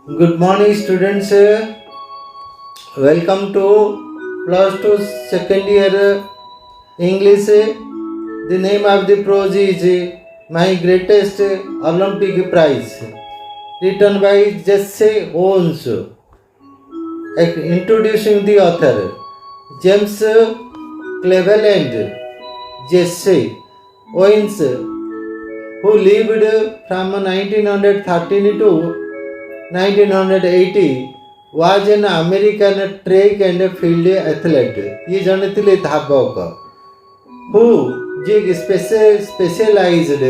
Good morning, students. Welcome to plus two second year English. The name of the prose is My Greatest Olympic Prize, written by Jesse Owens. Introducing the author, James Cleveland Jesse Owens, who lived from 1913 to 1980, was an American track and field athlete. He जन ଥିଲେ धावक who J specialized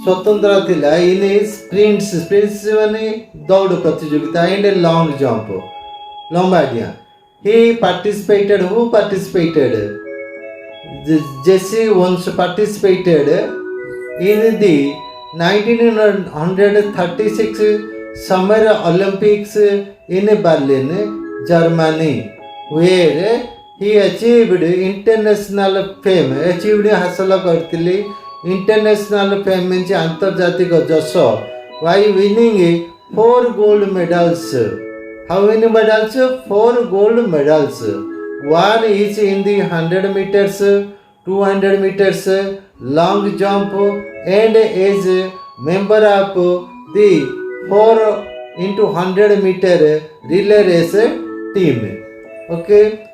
स्वतंत्र थिला इन sprints माने दौड़ प्रतियोगिता and long jump लंबा डिया. He participated. Who participated? Jesse once participated in the 1936 Summer Olympics in Berlin, Germany, where he achieved international fame. Achieved हासिल करथिले international fame म्हणजे अंतर्जातिक जश by winning 4 gold medals. How many medals? 4 gold medals. One each in the 100 meters, 200 meters, long jump, and as member of the 4 into 100 meter relay race team. Okay,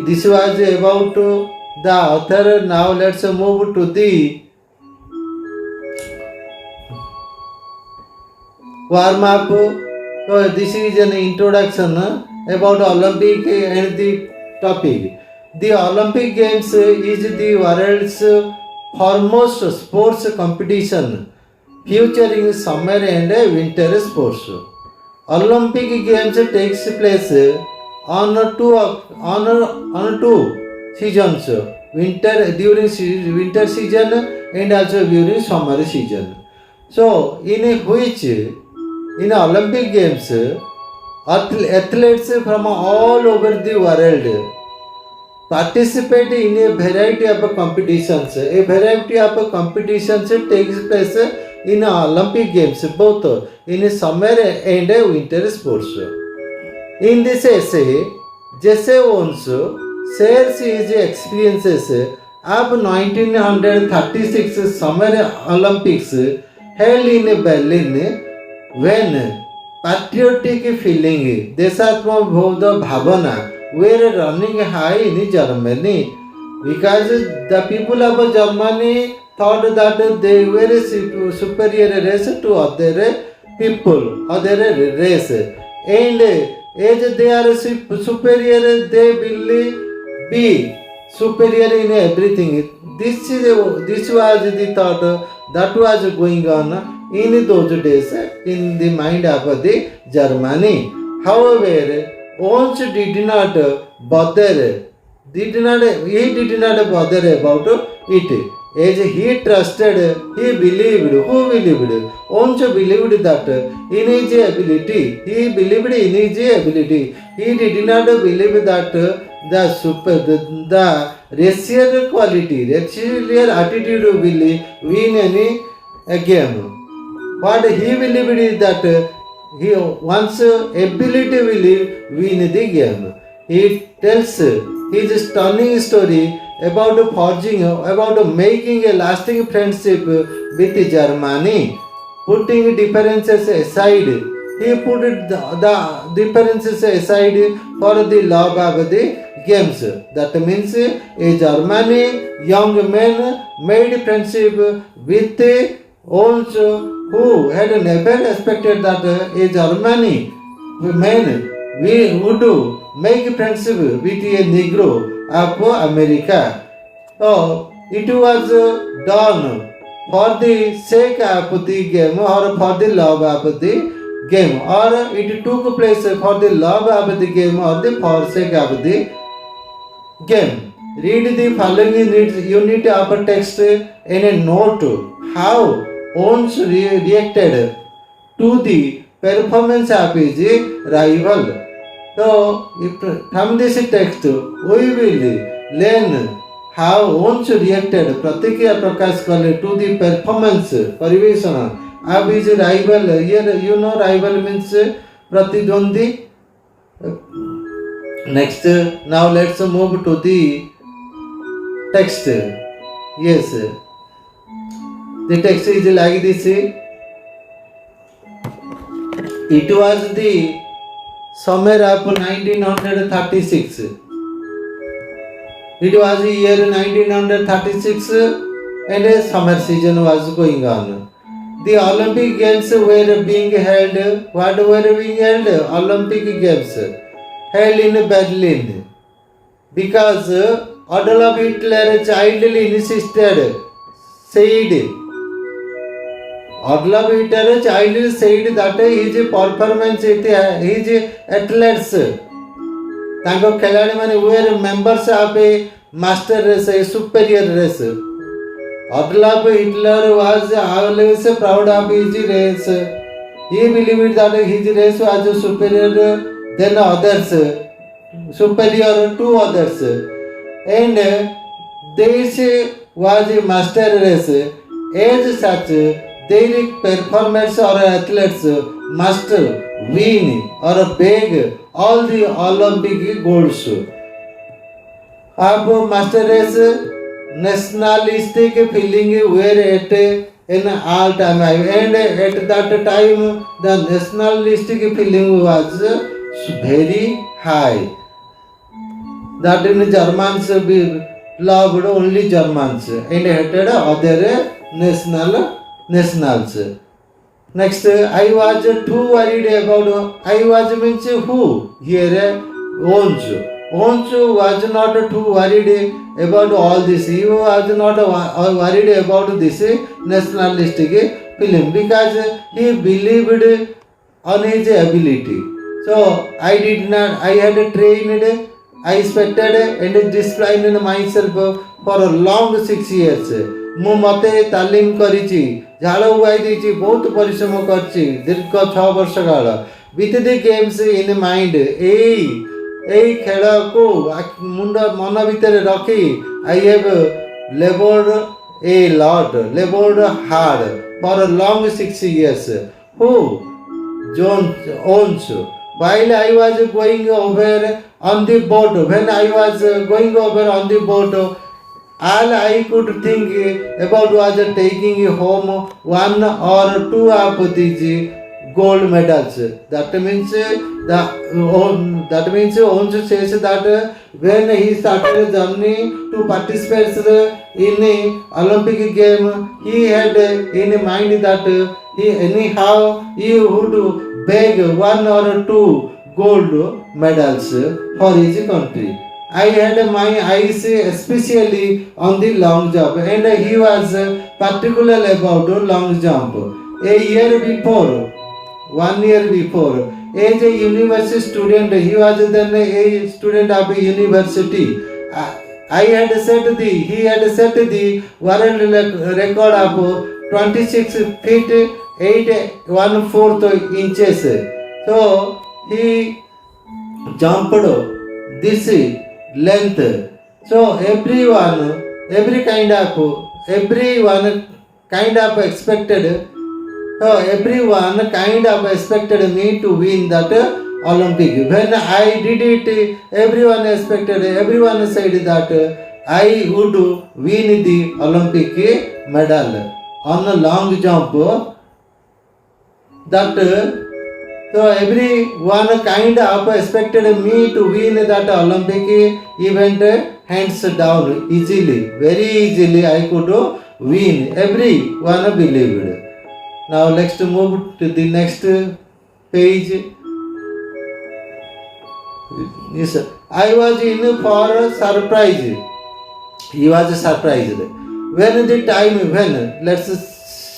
this was about the author. Now let's move to the warm up. So this is an introduction about Olympic and the topic. The Olympic Games is the world's foremost sports competition featuring summer and winter sports. Olympic Games takes place on two seasons, during winter season and also during summer season. So in Olympic Games, athletes from all over the world participate in a variety of competitions. A variety of competitions takes place in Olympic Games, both in summer and winter sports. In this essay, Jesse Owens shares his experiences of 1936 Summer Olympics held in Berlin when patriotic feeling, देशात्मक Bhavna were running high in Germany because the people of Germany thought that they were superior race to other people, other race, and as they are superior, they will be superior in everything. This was the thought that was going on in those days in the mind of the Germany. However, Owens did not bother about it, as he trusted, he believed. Who believed? Owens believed that in his ability. He believed in his ability. He did not believe that the racial quality, racial attitude will win any game. What he believed is that he one's ability will win the game. He tells his stunning story about making a lasting friendship with Germany, putting differences aside. He put the differences aside for the love of the games. That means a Germany young man made friendship with Owens, who had never expected that a Germany man would make friendship with a Negro of America. So it was done for the sake of the game or for the love of the game, or it took place for the love of the game or the for sake of the game. Read the following unit of text in a note how Owens reacted to the performance of his rival. So, from this text, we will learn how Owens reacted, प्रतिक्रिया प्रकाश कले to the performance, परिवेशन Ab is rival. Here you know rival means pratidwandi. Next, now let's move to the text. Yes, the text is like this. It was the summer of 1936. It was the year 1936 and a summer season was going on. The Olympic Games were being held. What were being held? Olympic Games held in Berlin. Because Adolf Hitler childly insisted, said, Adolf Hitler childly said that his performance, his athletes, ତାଙ୍କ ଖେଳାଳୀମାନେ were members of a master race, a superior race. Adolf Hitler was always proud of his race. He believed that his race was superior than others, superior to others. And this was a master race. As such, their performers or athletes must win or beg all the Olympic golds. Ab master race, nationalistic feeling were at an all time high, and at that time the nationalistic feeling was very high. That in Germans loved only Germans and hated other nationals. Next, I was too worried about. I was means who here? Onch. Onch was not too worried about all this. He was not worried about this nationalistic film because he believed on his ability. So I did not. I had trained. I expected and disciplined myself for a long 6 years. ମୁଁ ମୋତେ ତାଲିମ କରିଛି, ଝାଳ ବୁହାଇ ଦେଇଛି, ବହୁତ ପରିଶ୍ରମ କରିଛି ଦୀର୍ଘ 6 ବର୍ଷ କାଳ। with the games in mind, ଏଇ ଖେଳକୁ ମୁଣ୍ଡ ମନ ଭିତରେ ରଖି I have labored a lot, labored hard for a long 6 years. Who? Jones. While I was going over on the boat, when I was going over on the boat, all I could think about was taking home 1 or 2 of these gold medals. That means Onch says that when he started a journey to participate in Olympic game, he had in mind that he would beg 1 or 2 gold medals for his country. I had my eyes especially on the long jump, and he was particular about long jump. A year before, 1 year before, as a university student, he was then a student of a university. He had set the world record of 26 feet 8 inches. So he jumped this length. So everyone kind of expected. So everyone kind of expected me to win that Olympic. When I did it, everyone said that I would win the Olympic medal on a long jump. So everyone kind of expected me to win that Olympic event hands down easily, very easily I could win. Everyone believed. Now let's move to the next page. Yes, I was in for a surprise. He was surprised. When let's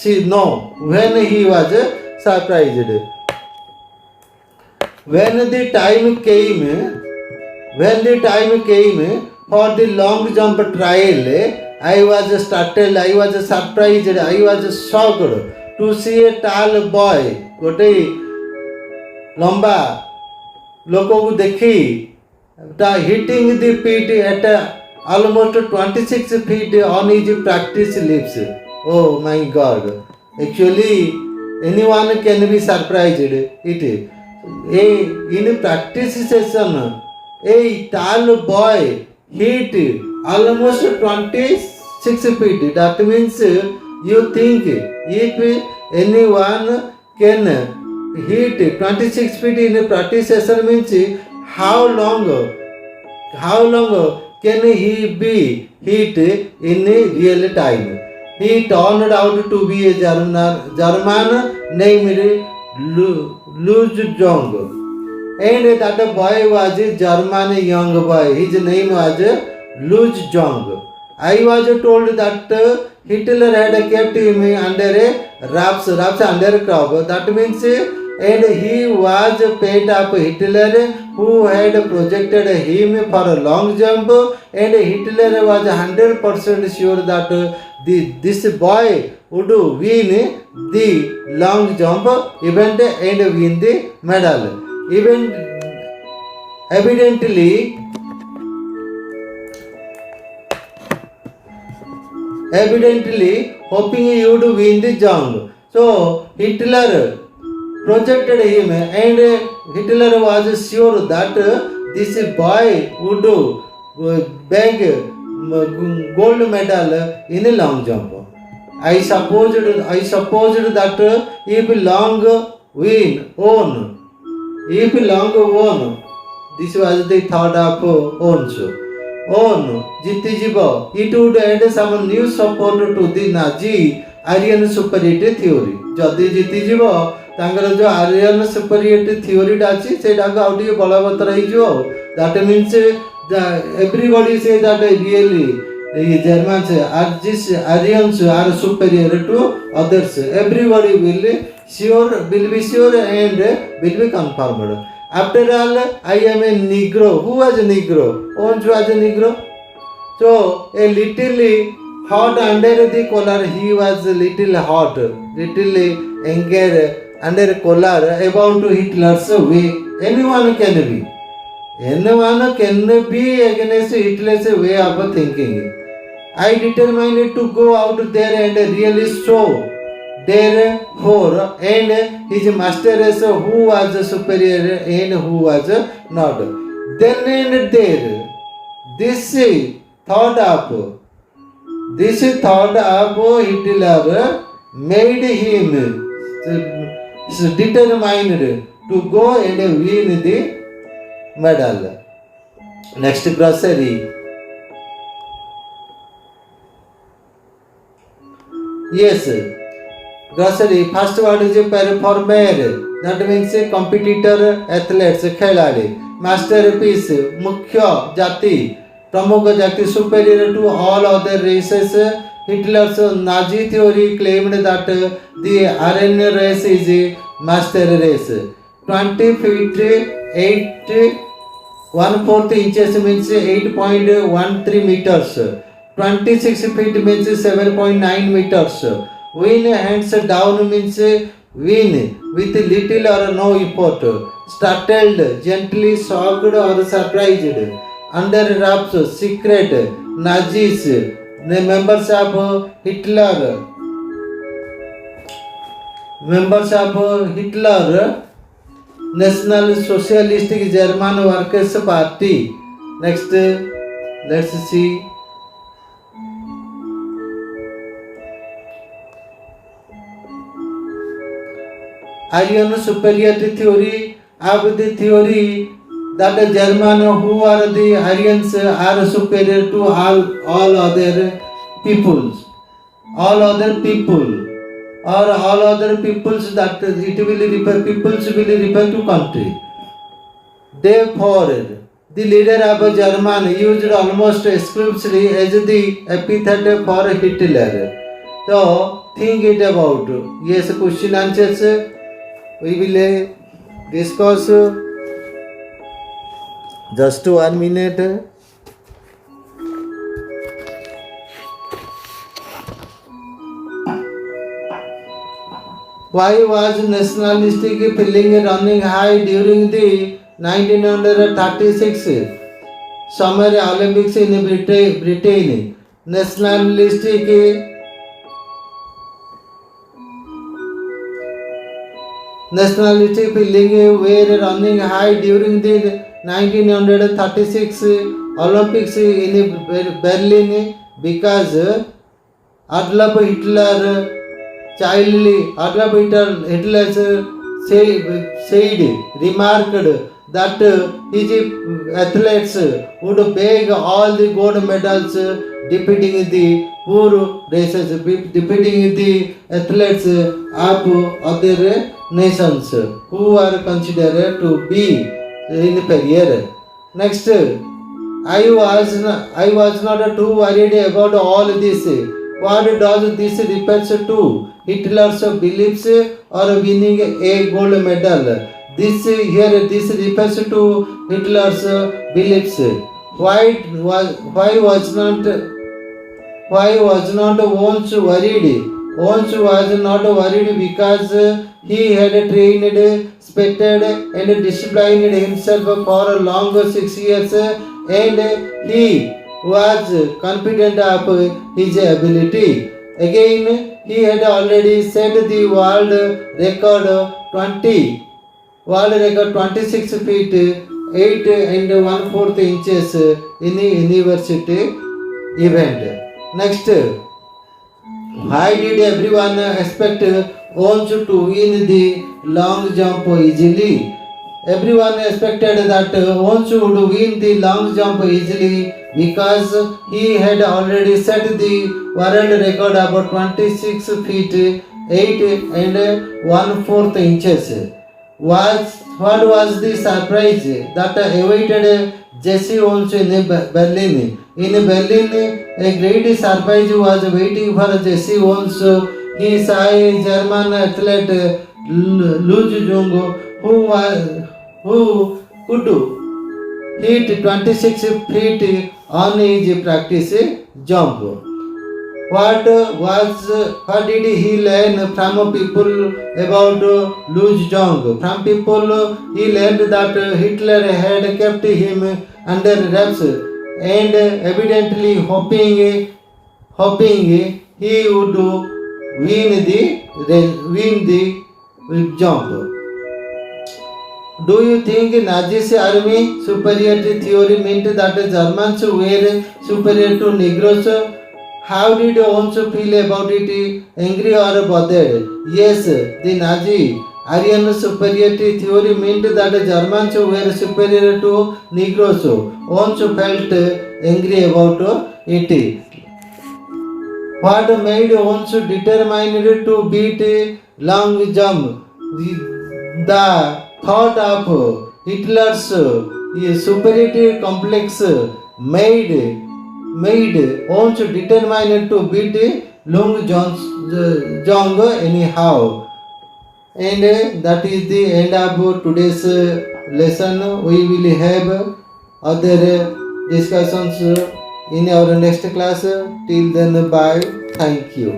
see, no, when he was surprised. When the time came for the long jump trial, I was startled, I was surprised, I was shocked to see a tall boy, गोटे लंबा लोक को देखी hitting the feet at almost 26 feet on his practice lips. Oh my God! Actually, anyone can be surprised. In practice session, a tall boy hit almost 26 feet. That means you think if anyone can hit 26 feet in a practice session means how long can he be hit in a real time. He turned out to be a German named Luz Jong, and that boy was a German young boy. His name was Luz Jong. I was told that Hitler had kept him under a wraps under a crop. That means and he was paid up Hitler who had projected him for a long jump, and Hitler was 100% sure that this boy would win the long jump event and win the medal. Evidently hoping he would win the jump. So Hitler projected him, and Hitler was sure that this boy would bag gold medal in a long jump. I supposed that if long won, this was the thought of Jitijibo, it would add some new support to the Nazi Aryan superiority theory. Jadi Jitijibo, ତାଙ୍କର ଯେଉଁ Aryan ସୁପରିୟରିଟି ଥିଓରିଟା ଅଛି ସେଇଟାକୁ ଆଉ ଟିକେ ବଳବତ୍ତର ହେଇଯିବ ଆଉ that means everybody ସେ that really Germans are this Aryans are superior to others. Everybody will be sure and will be confirmed. After all, I am a Negro. Who was a Negro? Owens was a Negro. So a little hot under the collar. He was a little hot, little anger under collar about Hitler's way. Anyone can be against Hitler's way of thinking. I determined to go out there and really show therefore and his masters who was superior and who was not. Then and there, this thought of Hitler made him determined to go and win the medal. Next glossary. Yes, glossary. First word is performer. That means competitor, athletes, खिलाड़ी. Masterpiece, मुख्य जाति, प्रमुख जाति, superior to all other races. Hitler's Nazi theory claimed that the Aryan race is a master race. 20 feet 8 1/4 inches means 8.13 meters. 26 feet means 7.9 meters. Win hands down means win with little or no effort. Startled, gently shocked or surprised. Under wraps, secret, Nazis, the members of Hitler, National Socialistic German Workers Party. Next, let's see. Aryan superiority theory of the theory that the German who are the Aryans are superior to all other peoples, or all other peoples, that it will refer to country. Therefore, the leader of German used almost exclusively as the epithet for Hitler. So think it about. Yes, question answers. We will discuss just 1 minute. Why was nationalistic feeling running high during the 1936 Summer Olympics in Britain? nationality feeling were running high during the 1936 Olympics in Berlin because Adolf Hitler Adolf Hitler remarked that his athletes would beg all the gold medals, defeating the poor races, defeating the athletes of other nations who are considered to be inferior. Next, I was not too worried about all this. What does this refers to? Hitler's beliefs or winning a gold medal. This refers to Hitler's beliefs. Why was not once worried? Once was not worried because he had trained, spected, and disciplined himself for a long 6 years, and he was confident of his ability. Again, he had already set the world record 26 feet 8 and 1/4 inches in the university event. Next, why did everyone expect Onch to win the long jump easily? Everyone expected that Onch would win the long jump easily because he had already set the world record about 26 feet 8 and 1/4 inches. What was the surprise that awaited Jesse Owens in Berlin? In Berlin, a great surprise was waiting for Jesse Owens. He saw a German athlete Lu Jung who could hit 26 feet on his practice jump. What did he learn from people about Lu Jong? From people he learned that Hitler had kept him under wraps and evidently hoping he would win the jump. Do you think Nazi's army superiority theory meant that Germans were superior to Negroes? How did Owens feel about it? Angry or bothered? Yes, the Nazi Aryan superiority theory meant that Germans were superior to Negroes. Owens felt angry about it. What made Owens determined to beat long jump? The thought of Hitler's superiority complex made Owens determined to beat Long Jong anyhow. And that is the end of today's lesson. We will have other discussions in our next class. Till then, bye. Thank you.